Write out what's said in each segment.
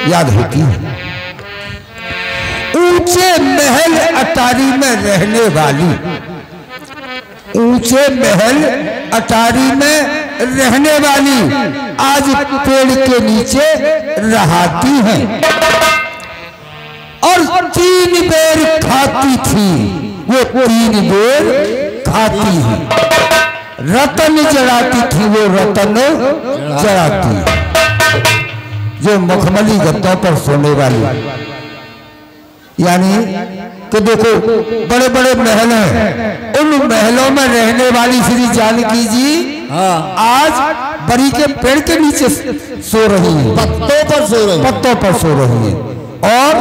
याद होती है। ऊंचे महल अटारी में रहने वाली, ऊंचे महल अटारी में रहने वाली आज पेड़ के नीचे रहाती हैं और 3 बेर खाती थी, वो 3 बेर खाती है। रतन जड़ाती थी, वो रतन जड़ाती, जो मखमली गद्दों पर सोने वाली। यानी कि देखो बड़े बड़े महल हैं, उन महलों में रहने वाली श्री जानकी जी आज बरी के पेड़ के नीचे सो रही है, पत्तों पर सो रही, पत्तों पर सो रही है। और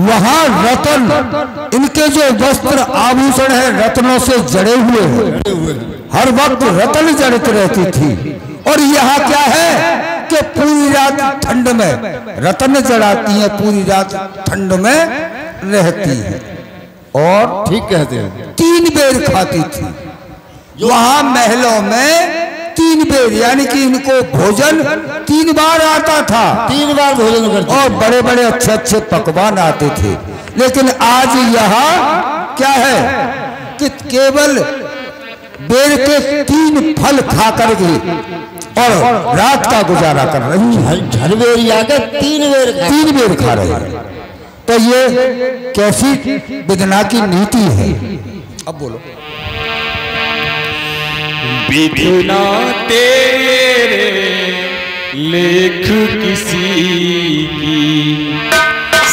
वहां रतन, इनके जो वस्त्र आभूषण है रत्नों से जड़े हुए हैं, हर वक्त रतन जड़ती रहती थी। और यहाँ क्या है कि पूरी रात ठंड में रतन जड़ाती है, पूरी रात ठंड में रहती है। और ठीक कहते हैं 3 बेर खाती थी। वहां महलों में 3 बेर, यानी कि इनको भोजन 3 बार आता था, 3 बार भोजन करते, और बड़े बड़े अच्छे अच्छे पकवान आते थे। लेकिन आज यहाँ क्या है कि केवल बेर के 3 फल खा करके और रात का गुजारा कर रही है। हर बेर आकर 3 बेर खा रही है। तो ये कैसी विधना की नीति है। अब बोलो। विधना तेरे लेख किसी की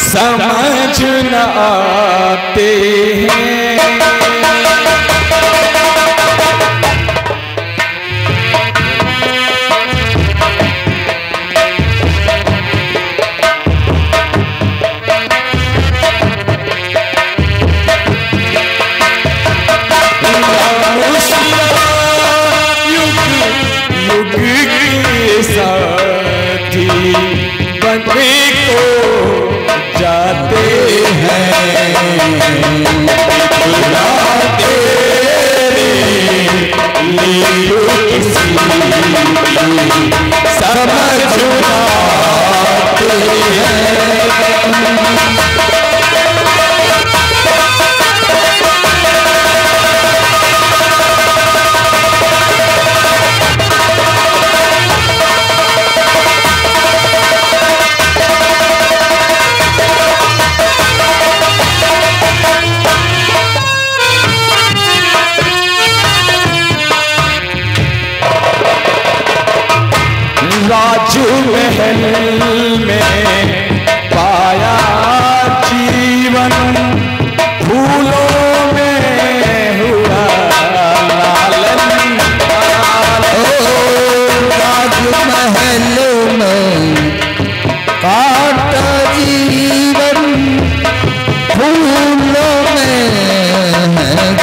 समझ न आते हैं। महल में पाया जीवन, फूलों में हुआ लालन। राजमहल में काटा जीवन, फूलों में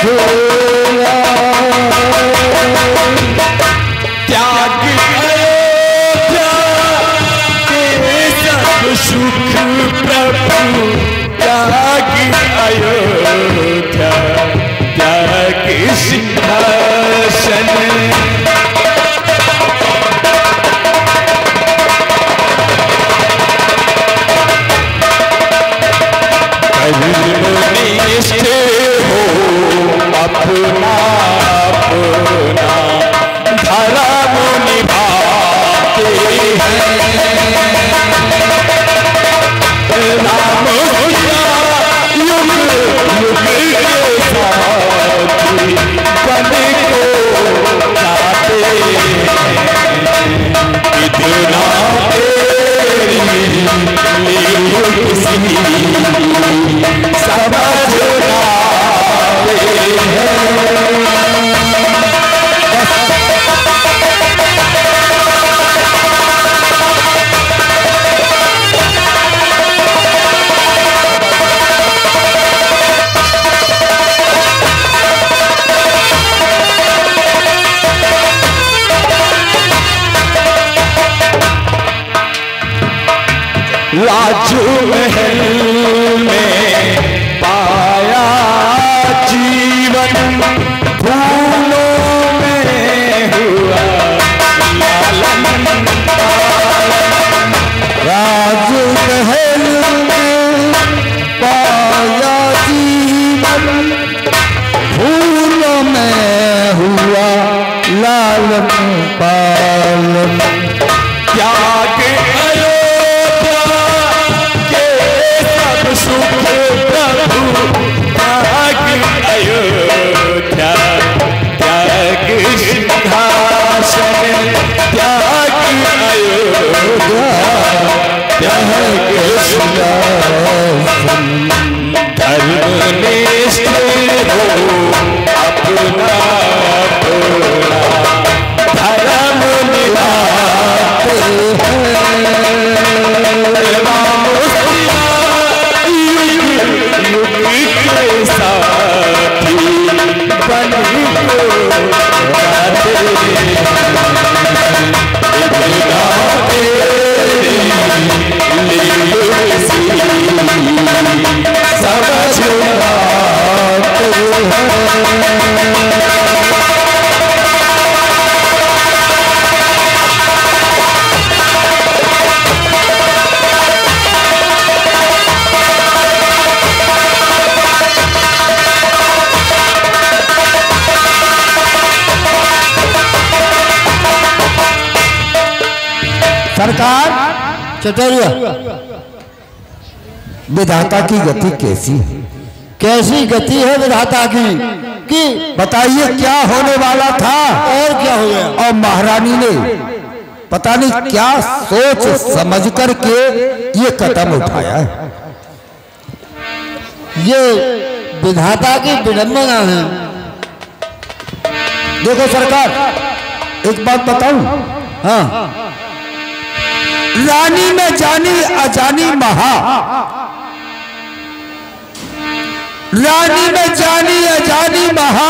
गोया। त्याग सुख प्रभु त्याग अयोध्या, त्याग सिंहासन। कर्मनिष्ठ हो अपना अपना धर्म निभाते हैं। राम युग युग के साथी बन को गाते हैं। विधना तेरी लील किसी समझ न आते हैं। राजमहल में पाया जीवन, फूलों में हुआ लालन। राज धर्मनिष्ठ हो अपना धर्म निभाते के साथी बन सरकार चतुर्य विधाता की गति कैसी है? कैसी गति है विधाता की कि बताइए क्या होने वाला था और क्या हो गया? और महारानी ने पता नहीं क्या सोच समझ करके ये कदम उठाया है। ये विधाता की विडंबना है। देखो सरकार एक बात बताऊं, हाँ, रानी में जानी अजानी महा, रानी में जानी अजानी महा,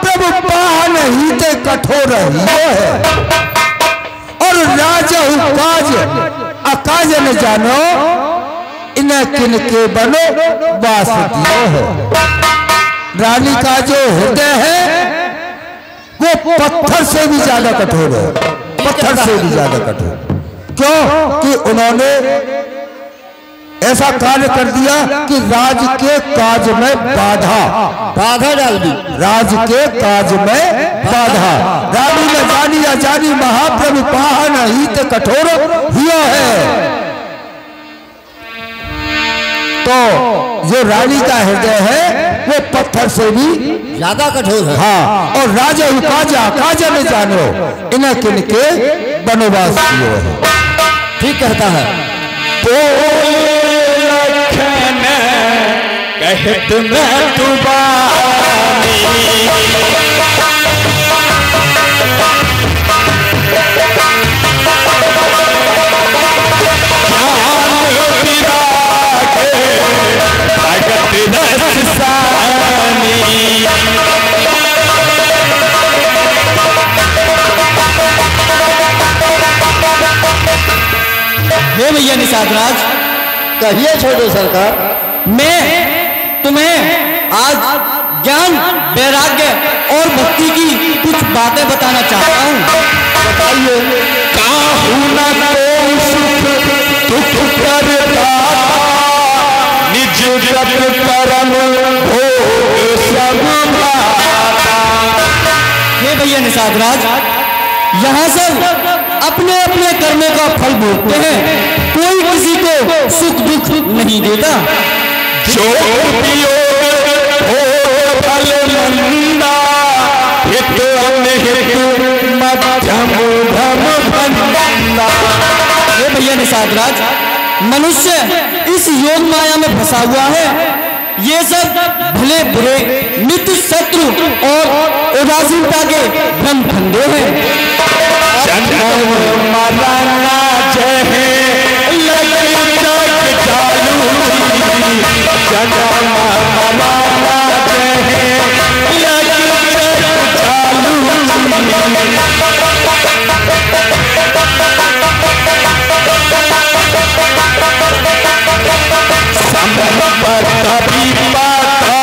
प्रभु पाह नहीं ते कठोर है। और राजा काज अकाज न जानो, इन्हें किन के बनो वास दियो है। रानी का जो हृदय है वो पत्थर से भी ज्यादा कठोर है, पत्थर से भी ज्यादा कठोर। क्यों कि उन्होंने ऐसा कार्य कर दिया कि राज के काज में बाधा डाल दी, राज के काज में बाधा। रानी में जानी अजानी महाप्रभु पाह नहीं तो कठोर हुआ है। तो जो रानी का हृदय है वो पत्थर से भी ज्यादा कठोर है। हाँ, और राजा काजा में जानो, इन्हें किन के बनवास किए है। ठीक कहता है। लखन कहत मैं तुबानी, भगत रसानी। हे भैया निषाद राज, कहिए छोटे सरकार। मैं तुम्हें आज ज्ञान, वैराग्य और भक्ति की कुछ बातें बताना चाहता हूँ। बताइए। काहू न को सुख दुख करता, निज जप करम भोग सब भाता। हे भैया निषाद राज, यहाँ सब अपने अपने कर्मों का फल भोगते हैं, कोई किसी को सुख दुख नहीं देता। जो पियो हो फल मंदा, हित अनहित मध्यम धम बंदा। हे भैया निषाद राज, मनुष्य इस योग माया में फंसा हुआ है। ये सब भले बुरे, नित्य शत्रु और उदासीनता के भ्रम फंदे हैं। जन्म मरना जहे ललचक चालू, जन्म मरना जहे ललचक चालू। संपत विपाता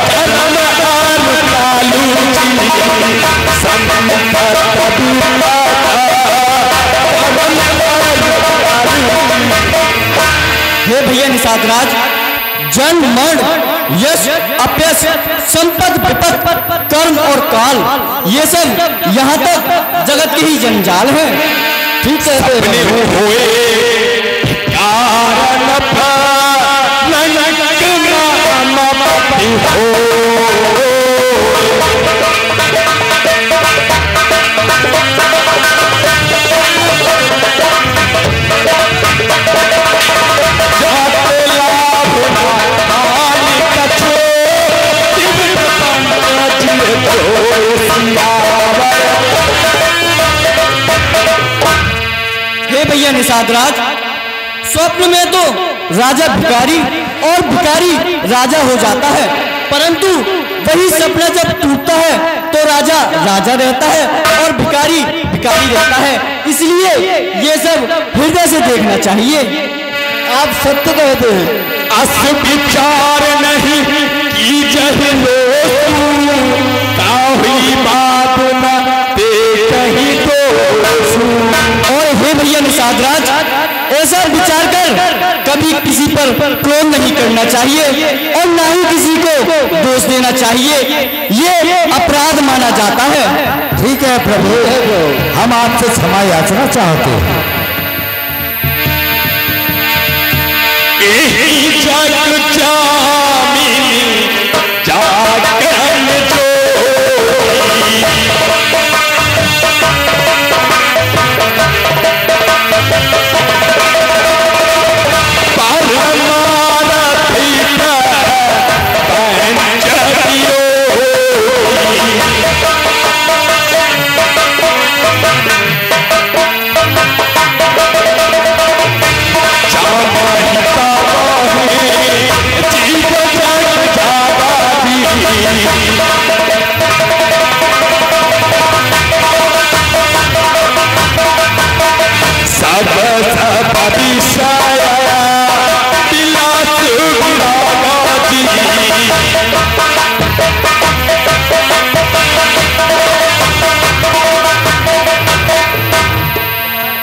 धर्म कालू, संपत हे भैया निषाद राज, जन्म मरण, यश अपयश, संपद विपद, कर्म और काल, ये सब यहाँ तक जगत के ही जंजाल है। ठीक कहते हैं। हुए कारण फल हो, निषाद स्वप्न में तो राजा भिखारी और भिखारी राजा हो जाता है, परंतु वही सपना जब टूटता है तो राजा राजा रहता है और भिखारी भिखारी रहता है। इसलिए ये सब हृदय से देखना चाहिए। आप सत्य कहते हैं। अस विचार नहीं की जहलो काहुई बात न ते कहीं तो। और हे भैया निषाद ऐसा विचार कर कभी किसी पर क्रोध नहीं करना चाहिए और ना ही किसी को दोष देना चाहिए, ये अपराध माना जाता है। ठीक है प्रभु, हम आपसे क्षमा याचना चाहते हैं।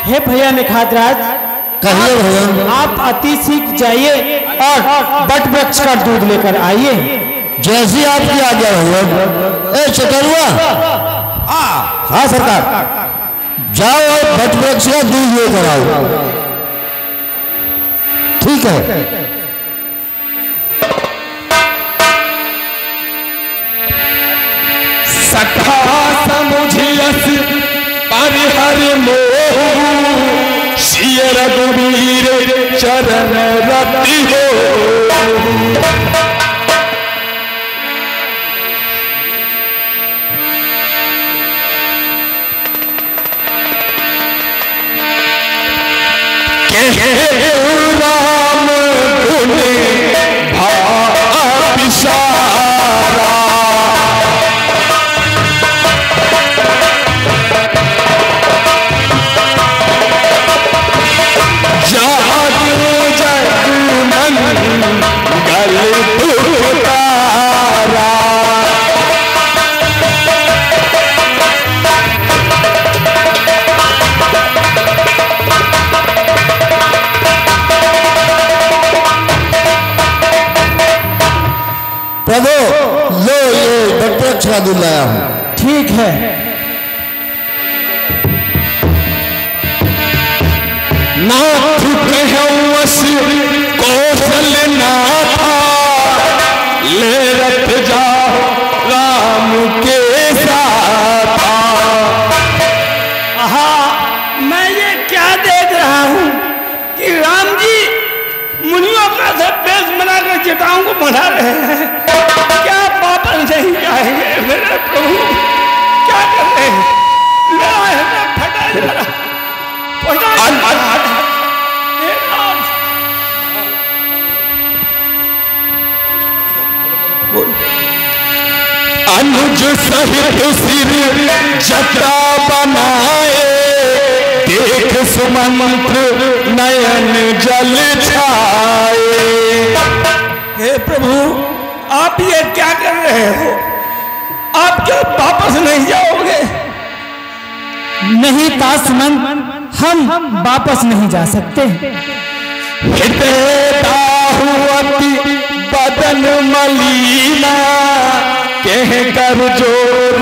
हे भैया निखादराज, कहिए भैया। आप अति शीघ्र जाइए और बट वृक्ष का दूध लेकर आइए। जैसी आपकी आज्ञा भैया। ए चतुर्वा, हाँ सरकार, जाओ और बट वृक्ष का दूध लेकर आओ। ठीक है। सखा समुझियस परिहर मोह सिय रघुवीर चरण रति हो। राम गुण भापिसारा प्रभु, लो ये बट वृक्ष का दूध लाया हूँ। ठीक है। नाथ कहवस कौशल नाथा ले रथ जाओ राम के साथ। मैं ये क्या देख रहा हूँ कि राम जी मुनियों का सब बेस बनाकर जटाओं को बढ़ा रहे हैं। क्या वापस नहीं आएंगे मेरे प्रभु? क्या कर रहे हैं? मेरा हृदय फटा जा रहा, फटा जा रहा। अनुज सहित सिर जटा बनाए देख सुमंत्र नयन जल छाए। हे प्रभु, आप ये क्या कर रहे हो? आप क्या वापस नहीं जाओगे? नहीं तासमन, हम वापस नहीं जा सकते। बदन मलीना कह कर जोर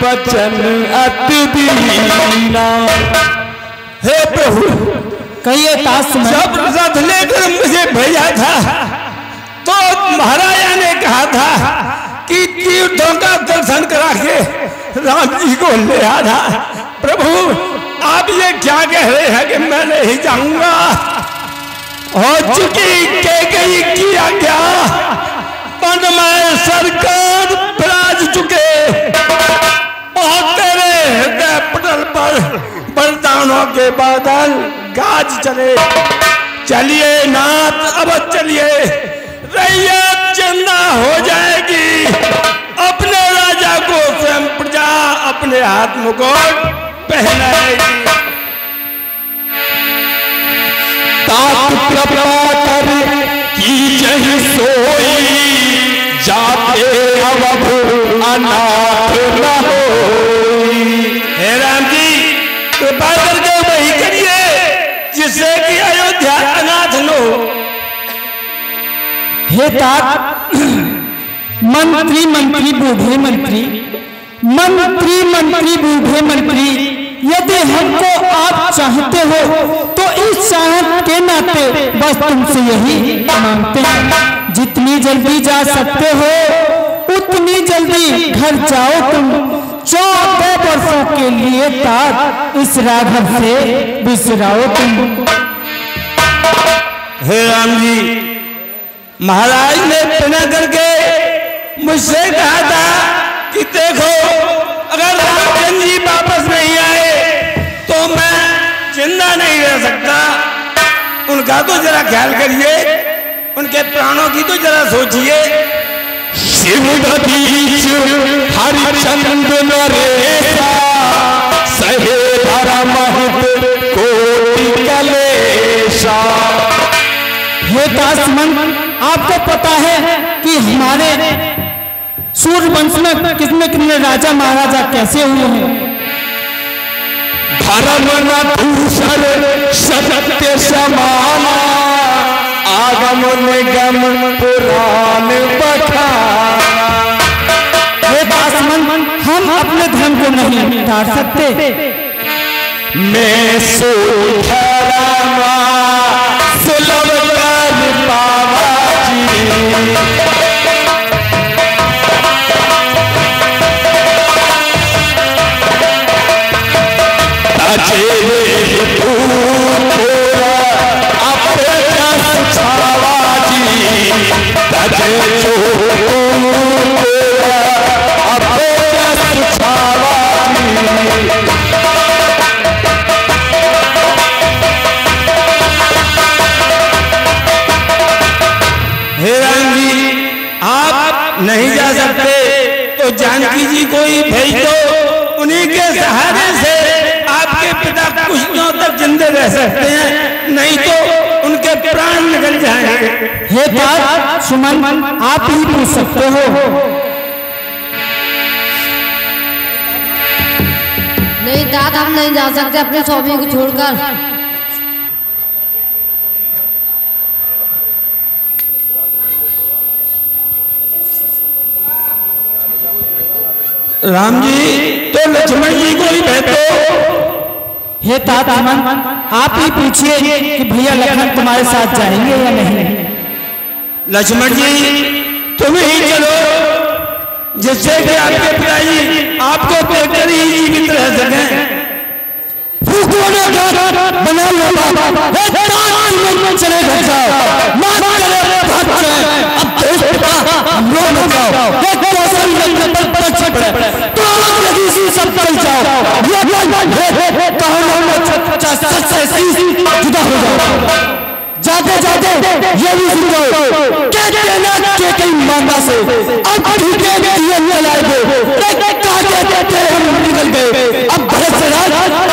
बचन अति दीना। हे प्रभु, कहिए तासमन। जब रथ लेकर मुझे भेजा था तो महाराजा ने कहा था कि तीर्थों का दर्शन करा के राम जी को ले आना। प्रभु, आप ये क्या कह रहे हैं कि मैं नहीं जाऊंगा? हो चुकी कैकेयी की आज्ञा, पद में सरकार विराज चुके और तेरे हृदय पटल पर बलिदानों के बादल गाज चले। चलिए नाथ अब चलिए, रैयत जिंदा हो जाएगी। अपने राजा को स्वयं प्रजा अपने हाथ मुकुट पहनाएगी। तात प्रभाकर की जही सोई, जाते अवध अनाथ न होई। हे राम जी कृपा करके वही करिए जिससे कि अयोध्या अनाथ न हो। हे तात, मंत्री मंत्री बूढ़े मंत्री, मंत्री मंत्री बूढ़े मंत्री, यदि हमको आप चाहते हो तो इस चाहत के नाते बस तुमसे यही मांगते हैं, जितनी जल्दी जा सकते हो उतनी जल्दी घर जाओ तुम। 14 वर्षों के लिए तात इस राघव से बिसराओ तुम। हे राम जी, महाराज ने बिना करके मुझसे कहा था कि देखो अगर रामचंद्र जी वापस नहीं आए तो मैं जिंदा नहीं रह सकता। उनका तो जरा ख्याल करिए, उनके प्राणों की तो जरा सोचिए। शिवदीश हरिचंद्र नरेशा, सहे धर्म कोटि कलेशा। हे दासमन, आपको पता है कि हमारे सूर्यवंश में कितने कितने राजा महाराजा कैसे हुए हैं। धर्म न दूसर सत्य समाना, आगम निगम पुराण बखाना। हे दासमन, हम अपने धर्म को नहीं टाल सकते। मैं सोधरमा सुलभ कर पावा जी। हे राम जी, आप नहीं जा सकते तो जानकी जी को ही भेज दो। उन्हीं के सहारे से आपके पिता कुछ दिनों तक जिंदे रह सकते हैं, नहीं तो उनके प्राण निकल जाएंगे। हे तात सुमन, आप ही पूछ सकते हो। नहीं तात, हम नहीं जा सकते अपने स्वामी को छोड़कर। राम जी तो लक्ष्मण जी को ही भेज दो। हे तात सुमन, आप ही पूछिए कि भैया लखन तुम्हारे साथ जाएंगे या नहीं। लक्ष्मण जी तुम ही चलो, जिससे कि आपके पिताजी आपको देखकर ही जीवित रह सकें। बना लो चले घर जाओ, जुदा हो जाओ। जाते जाते ये भी सुन लो के कई मांगा से अब ठीक है चलाए दो, हम निकल गए। अब भरत से राज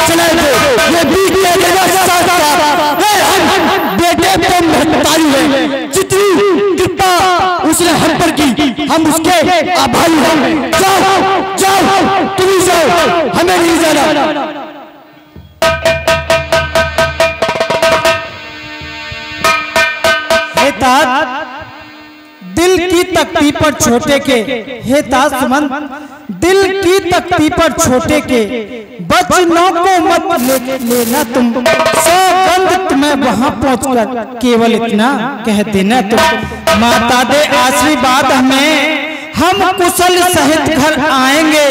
चलाए दो, ये बीच बेटे पे महतारी है, जितनी कृपा उसने हम पर की हम उसके आभारी हैं। जाओ जाओ, तुम ही जाओ, हमें नहीं जाना। दिल की तख्ती पर छोटे के, हे दासमन, दिल की तख्ती पर छोटे के बचनों को मत लेना तुम। सौगंध तुम्हें वहां पहुंचकर केवल इतना कह देना तुम। माता दे आशीर्वाद हमें, हम कुशल सहित घर आएंगे।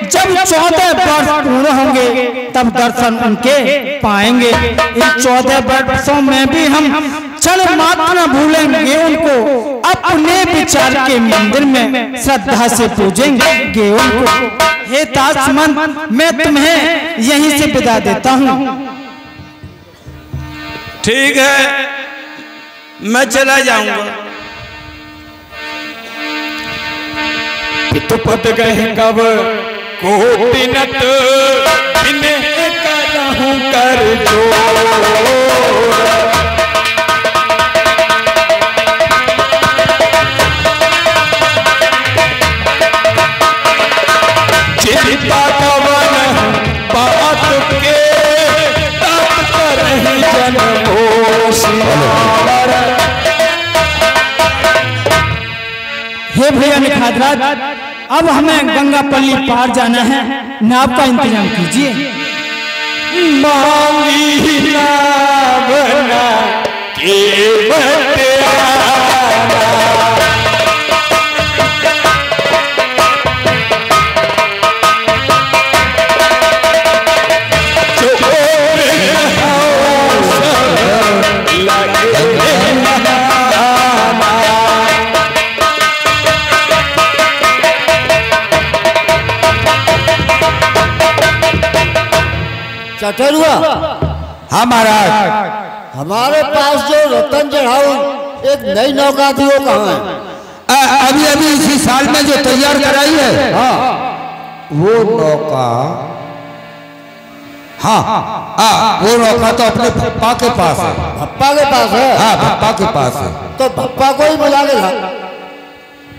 जब 14 वर्ष पूर्ण होंगे तब दर्शन उनके पाएंगे। इन 14 वर्षों में भी हम क्षण मात्र न भूलेंगे उनको, अपने विचार के मंदिर में श्रद्धा से पूजेंगे उनको। हे दासमन, मैं तुम्हें यहीं से विदा देता हूँ। ठीक है, मैं चला जाऊंगा। पितुपत गए कब कोटिनत इन्हें करहूं कर चिंता कवन बात के तत् करहि हे भैया निखादराज, अब हमें गंगापल्ली पार जाना है, नाव का इंतजाम कीजिए। मांगी नावना के चटरुआ। हाँ महाराज, हमारे पास जो रतन चढ़ाऊ एक नई नौका थी वो कहाँ है? अभी अभी इसी साल में जो तैयार कराई है, हाँ वो नौका, हाँ वो नौका तो अपने भप्पा के पास है। भप्पा के पास है? हाँ भप्पा के पास है। तो भप्पा को ही बुला के लाओ।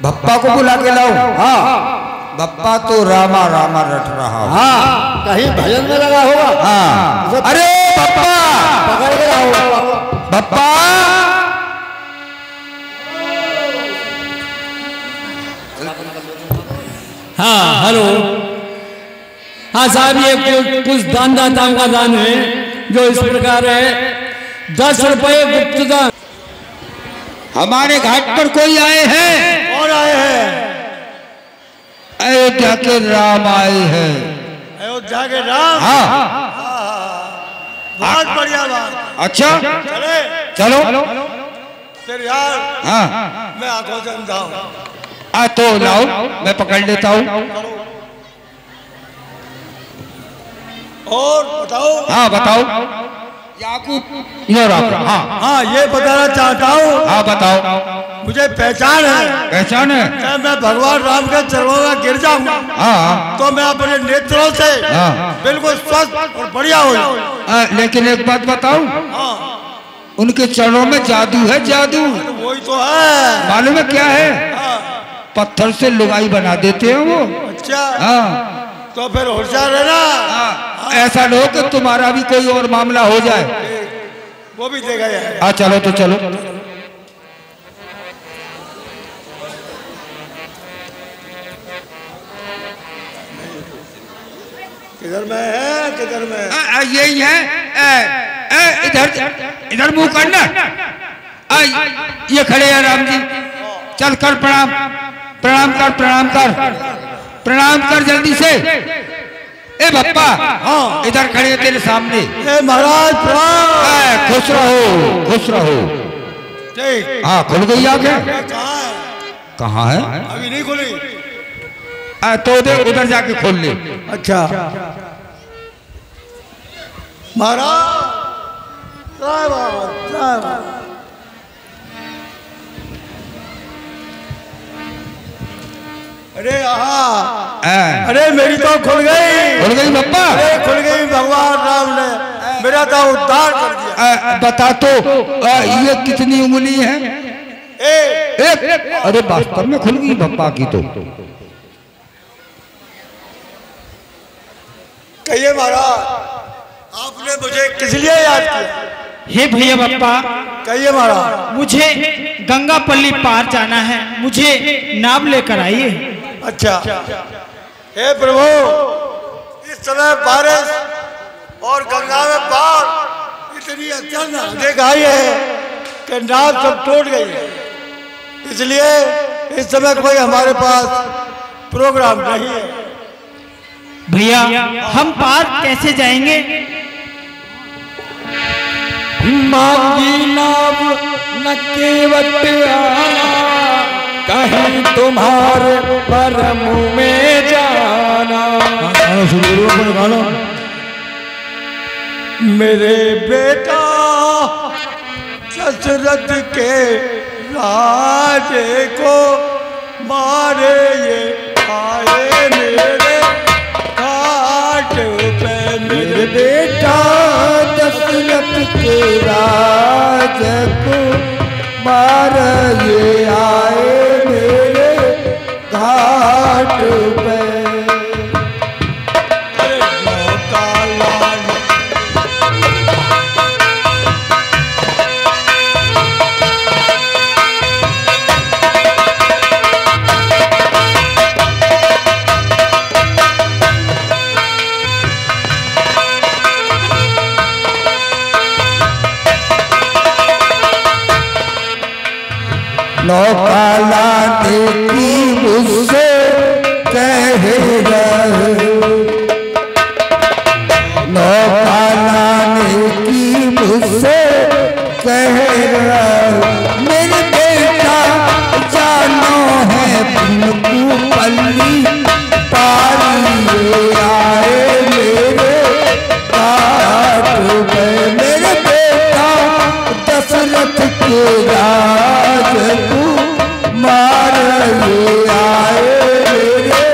भप्पा को बुला के लाओ? हाँ, भप्पा तो रामा रामा रट रहा हो। हाँ, कहीं भजन में लगा होगा। हाँ, अरे भप्पा पकड़ के लाओ। भप्पा, हाँ हेलो, हाँ साहब, ये कुछ दानदाताओं का दान है जो इस प्रकार है। 10 रुपये गुप्त दान। हमारे घाट पर कोई आए हैं? कौन आए हैं? अयोध्या के राम आए हैं। अयोध्या के राम? हाँ, बहुत बढ़िया बात। अच्छा चले चलो। फिर यार, हाँ मैं आंखों से अंधा हूँ। तो लाओ, मैं पकड़ लेता हूँ। और बताओ। हाँ बताओ। याकूब, हाँ हाँ, ये बताना चाहता हूँ। हाँ बताओ। मुझे पहचान है। पहचान है? क्या मैं भगवान राम के चरणों में गिर जाऊँ हाँ तो मैं अपने नेत्रों से बिल्कुल स्वस्थ और बढ़िया हो जाऊँ। लेकिन एक बात बताऊं, उनके चरणों में जादू है, जादू। वही तो है। मालूम है क्या है? पत्थर से लुगाई बना देते हैं वो। अच्छा, हाँ तो फिर होशियार रहना। ऐसा न हो कि तुम्हारा भी कोई और मामला हो जाए। वो भी देखा जाए। हाँ चलो तो चलो। किधर में है? किधर में? यही है। इधर मुंह करना। ये खड़े हैं राम जी। चल कर प्रणाम, प्रणाम कर, प्रणाम कर, प्रणाम कर जल्दी से। ए भप्पा, हाँ इधर खड़े हैं तेरे सामने। ए महाराज प्रणाम। खुश रहो, खुश रहो। हाँ खुल गई आंखें? कहाँ है? अभी नहीं खुली। तो दे उधर जाके खोल ले। अच्छा महाराज, अरे अरे मेरी तो खुल गई। खुल गई बप्पा? अरे खुल गई, भगवान राम ने मेरा तो उद्धार कर दिया। बता तो ये कितनी उंगली है? एक। अरे वास्तव में खुल गई बप्पा की तो। कहिए महाराज, आपने मुझे किस लिए याद किया? हे भैया बप्पा, कहिए महाराज। मुझे गंगापल्ली पार जाना है, मुझे नाव लेकर आइए। अच्छा, हे प्रभु, इस समय बारिश और गंगा में बाढ़ इतनी अचानक देख आई है कि नाव सब टूट गई है। इसलिए इस समय कोई हमारे पास प्रोग्राम नहीं है। भैया हम पार कैसे जाएंगे? मांगी नाव वट आना, कहीं तुम्हारे परम में जाना। मेरे बेटा दशरथ के राजे को मारे ये आए मेरे घाट पे। मेरे बेटा दशरथ के राज को मार ये आए मेरे घाट पे। नौका लाने की मुझसे कह रहे, नौका लाने की मुझसे कह रहे। मेरे बेटा जानो है बिल्कुल पल्ली पारी ये आए मेरे घाट पे। मेरे बेटा दशरथ के राज को मार ये आए मेरे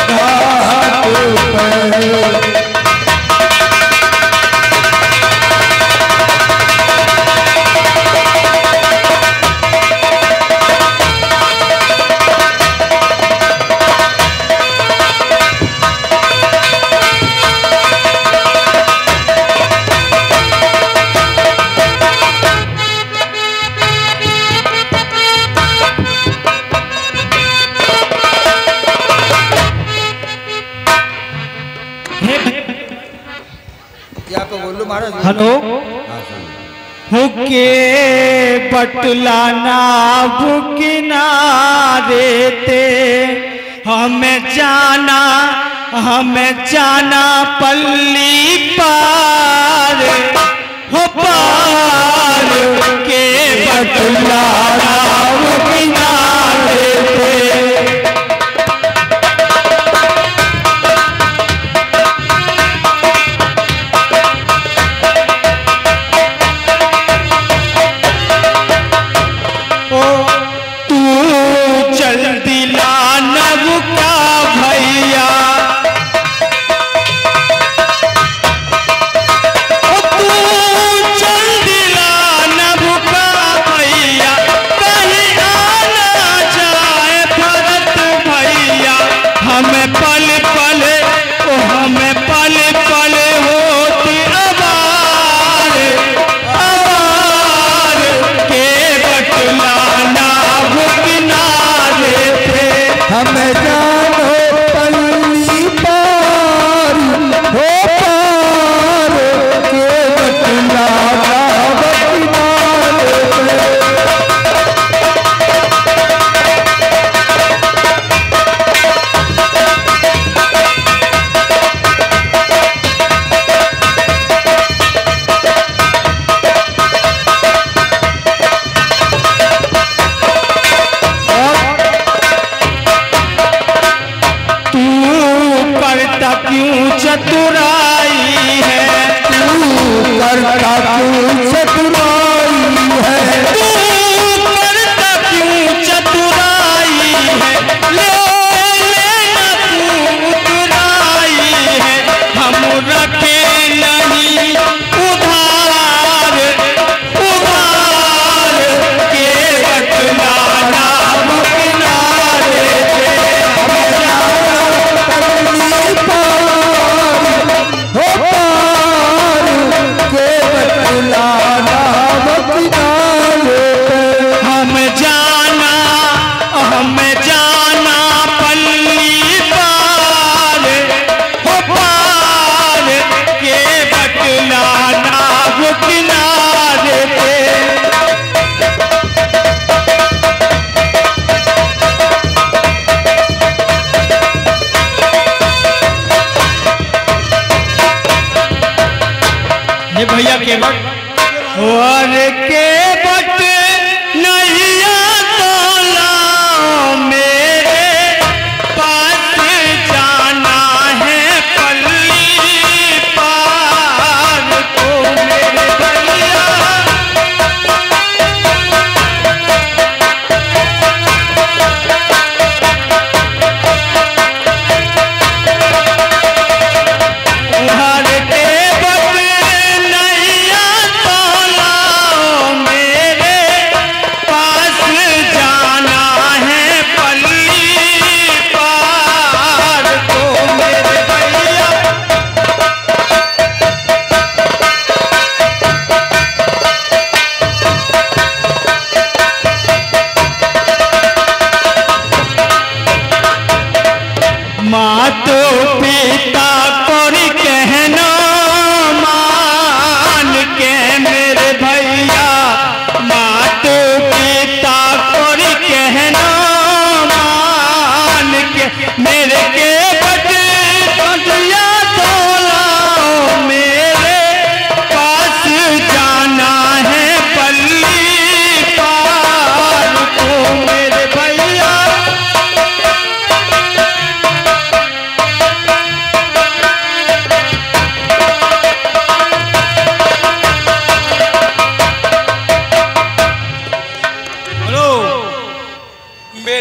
घाट पे। हेलो हुके बटलाना किनारे ते हमें जाना पल्ली पार हो पार के बटलाना किनारे ते। तू चल दिला नभ का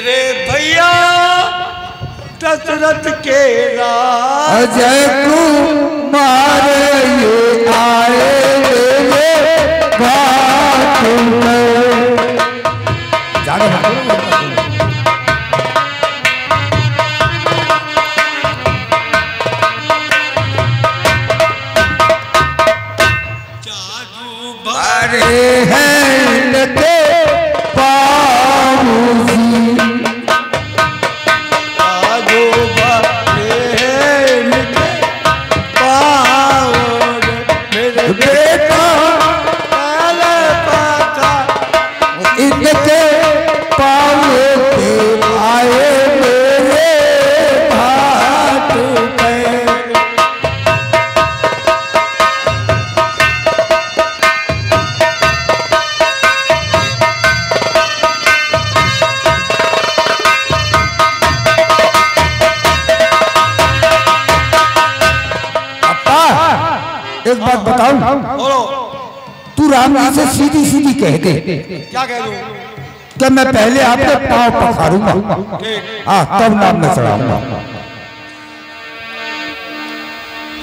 मेरे भैया दशरथ के अजय कुमार ये आए मेरे घाट में। एक बात बताऊं, तू राम जी से सीधी सीधी कह दे। क्या कह दूं? कि मैं पहले आपके पांव पखारूंगा, हाँ तब नाम में चढ़ाऊंगा।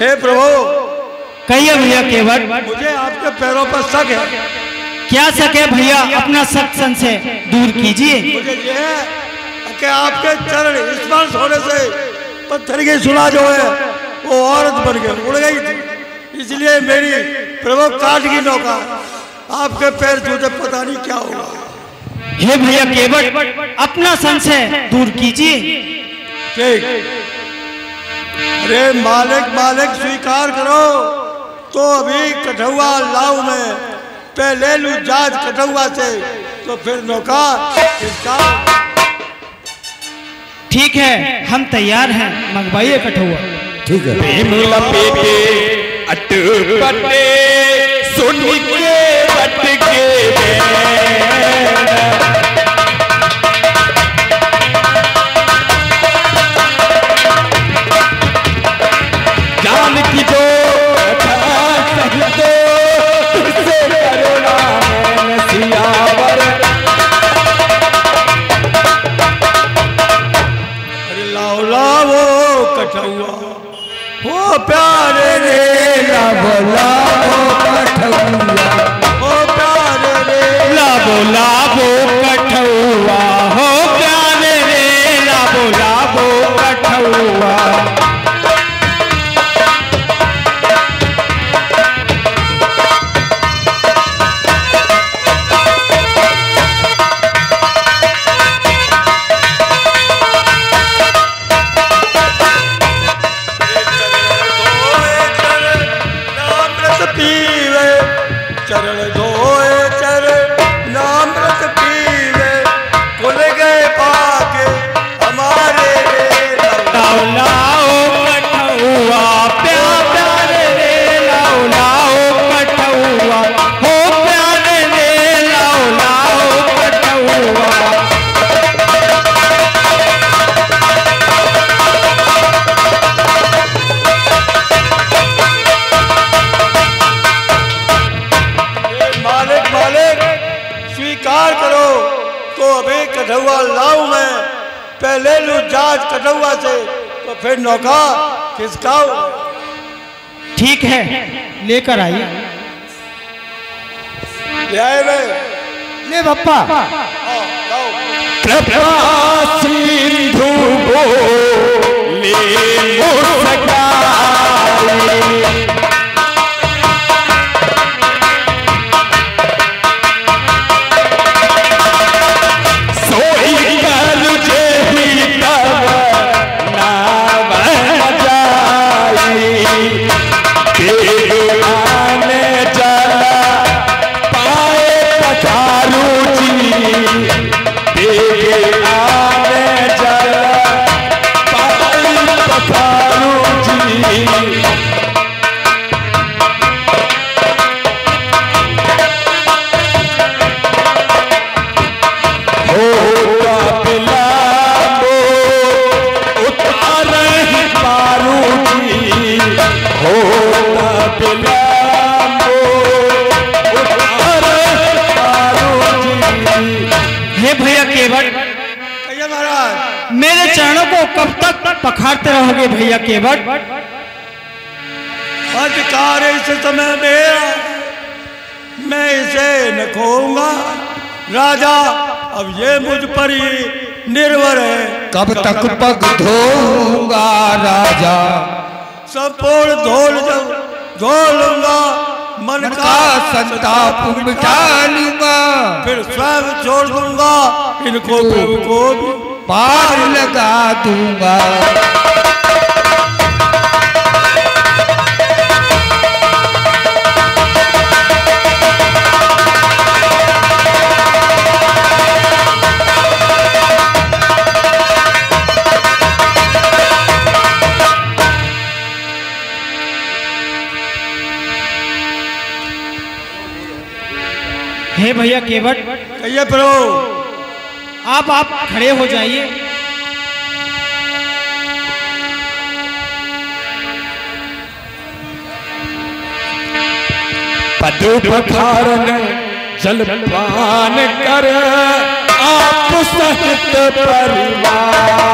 हे प्रभु, कहिए भैया केवट, मुझे आपके पैरों पर शक है। क्या शक है भैया? अपना शक से दूर कीजिए। मुझे ये है कि आपके चरण स्पर्श होने से पत्थर की सुना जो है वो औरत बन के उड़ गई थी, इसलिए मेरी प्रभु काट की नौका आपके पैर छूते पता नहीं क्या होगा। हे भैया केवट, अपना संशय दूर कीजिए। ठीक। अरे मालिक मालिक स्वीकार करो तो अभी कठुआ लाऊ में पहले लू जात कठुआ से, तो फिर नौका इसका। ठीक है, हम तैयार हैं, मंगवाइए कठुआ। ठीक है। लपेटे अटपटे सुन के बटके जान की जो लाओ लाओ कठुआ हो प्यारे रे, लाओ लाओ कठुआ, हो प्यारे रे, लाबो लाबो कठुआ हो प्यारे रे, लाबो लाबो कठुआ। चरण धोए चरण नामृत पीवे, खुल गए पाके हमारे लाओ लाओ कठुआ प्यारे रे, लाओ लाओ कठुआ हो प्यारे रे, लाओ लाओ कठुआ। स्वीकार करो तो अभी कठुआ लाऊं मैं, पहले लू जात कठुआ से, तो फिर नौका खिसकाऊं। ठीक है, लेकर आइए। ले आए मैं, ले बप्पा। लाओ। कृपा सिंधु बोले मुस्काई, चरणों को कब तक पखारते रहोगे भैया केवट? अधिकार इस समय मेरा, मैं इसे न खोऊंगा। राजा अब ये मुझ पर ही निर्भर है। कब तक पग धोऊंगा राजा? संपूर्ण धो लूंगा, मन का संताप मिटा लूंगा, फिर स्वयं छोड़ दूंगा, इनको प्रभु को भी पार लगा दूंगा। हे भैया केवट, कहिए प्रभु। आप खड़े हो जाइए। पदु पखारन जलपान कर आप सहित परिवार,